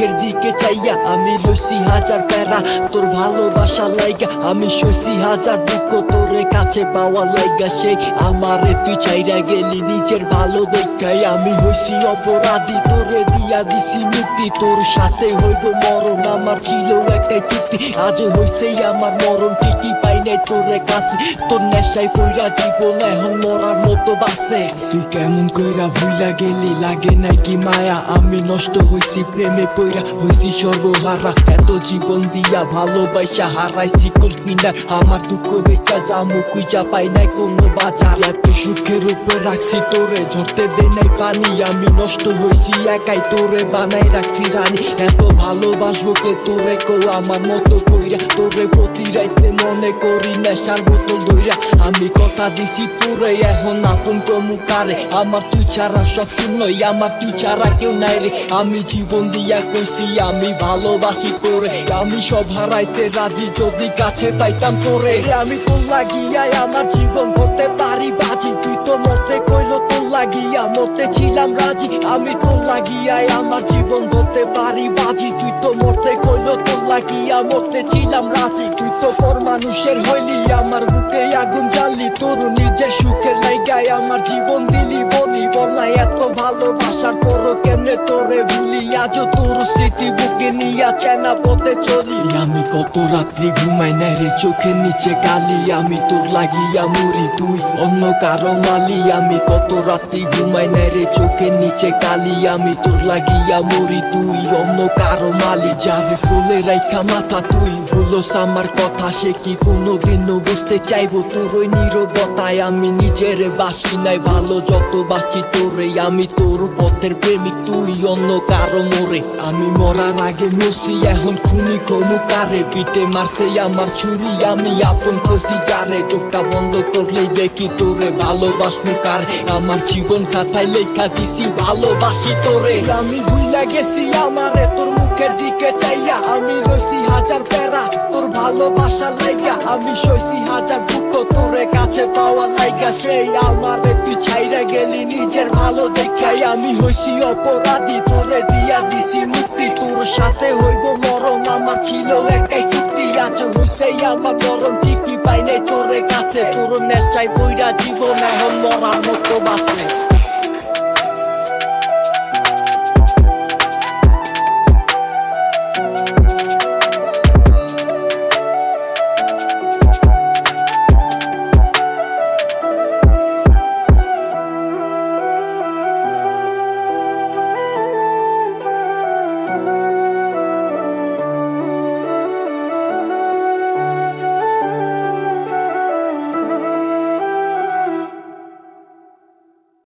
মুখের দিকে চাইয়া আমি লইছি হাজার প্যারা তোর ভালোবাসা লাইগা, আমি সইছি হাজার দুঃখ তোরে কাছে পাওয়া লাইগা। সেই আমারে তুই চাইরা গেলি নিজের ভালো দেখাই, আমি হইছি অপরাধী তোরে দিয়া দিছি মুক্তি। তোর সাথে হইব মরণ আমার ছিল একটাই চুক্তি, আজ হইছে আমার মরণ ঠিকই পাই নাই তোরে কাছে। তোর নেশায় পইরা জীবন এখন মরার মতো বাসে। তুই কেমন কইরা ভুইলা গেলি লাগে নাই কি মায়া, আমি নষ্ট হইছি প্রেমে পইরা হইছি সর্বহারা। এত জীবন দিয়া ভালোবাসা হারাইছি কল্পিনা, আমার দুঃখ বেচা জামু কুইজা পাই নাই কোনো বাজার। এত সুখের উপরে রাখছি তোরে ঝরতে দে নাই পানি, আমি নষ্ট হইছি একাই তোরে বানাই রাখছি রানী। এত ভালোবাসবো কে তোরে কো আমার মতো কইরা, তোরে প্রতি রাইতে মনে করি নেশার বোতল ধইরা। আমি কথা দিছি তোরে এখন আপন কমুকারে, আমার তুই ছাড়া সব শূন্যই, আমার তুই ছাড়া কেউ নাই রে। আমি জীবন দিয়া কইছি আমি ভালোবাসি তোরে, আমি সব হারাইতে রাজি যদি কাছে পাইতাম তোরে। আমি তোর লাগিয়া আমার জীবন করতে পারি বাজি, তুই তো মরতে কইলো তোর লাগিয়া মরতে ছিলাম রাজি। আমি তোর লাগিয়া আমার জীবন করতে পারি বাজি, তুই তো মরতে কইলো তোর লাগিয়া মরতে ছিলাম রাজি। তুই তো পর মানুষের হইলি আমার বুকে আগুন জ্বালি, তোর নিজের সুখের লাইগায় আমার জীবন দিলি বলি। বলাই এত ভালোবাসার পরও কেমনে তোরে ভুলি, আজও তোর স্মৃতি বুকে নিয়া চেনা পথে চলি। আমি কত রাত্রি ঘুমাই নাই রে চোখের নিচে কালি, আমি তোর লাগিয়া মরি তুই অন্য কারো মালি। আমি কত রাত্রি ঘুমাই নাই রে চোখের নিচে কালি, আমি তোর লাগিয়া মরি তুই অন্য কারো মালি। যাবে কোলে রাইখা মাথা তুই ভুলোস আমার কথা, সে কি কোনোদিনও বুঝতে চাইবো তোর ওই নীরবতায়। আমি নিজের বাসি নাই ভালো যত বাসি তোরে, আমি তোর পথের প্রেমিক তুই অন্য কারো মোরে। আমি মরার আগে মসি এখন খুনি কমুকারে, পিঠে মারছে আমার ছুরি আমি আপন খুশি যারে। চোখটা বন্ধ করলেই দেখি তোরে ভালোবাসবো কারে, আমার জীবন খাতায় লেখা দিছি ভালোবাসি তোরে। আমি ভুইলা গেছি আমারে তোর মুখের দিকে চাইয়া, আমি রইছি হাজার প্যারা তোর ভালোবাসা লাইগা, আমি সইছি হাজার দুঃখ তোরে কাছে পাওয়া লাইগা। সেই আমারে তুই ছাইরা গেলি নিজের ভালো দেখাই, আমি হইছি অপরাধী তোরে দিয়া দিছি মুক্তি। তোর সাথে হইব মরণ আমার ছিল একটাই চুক্তি, আজ হইছে আমার মরণ ঠিকই পাই নাই তোরে কাছে। তোর নেশায় বইরা জীবন এখন মরার মতো বাসে।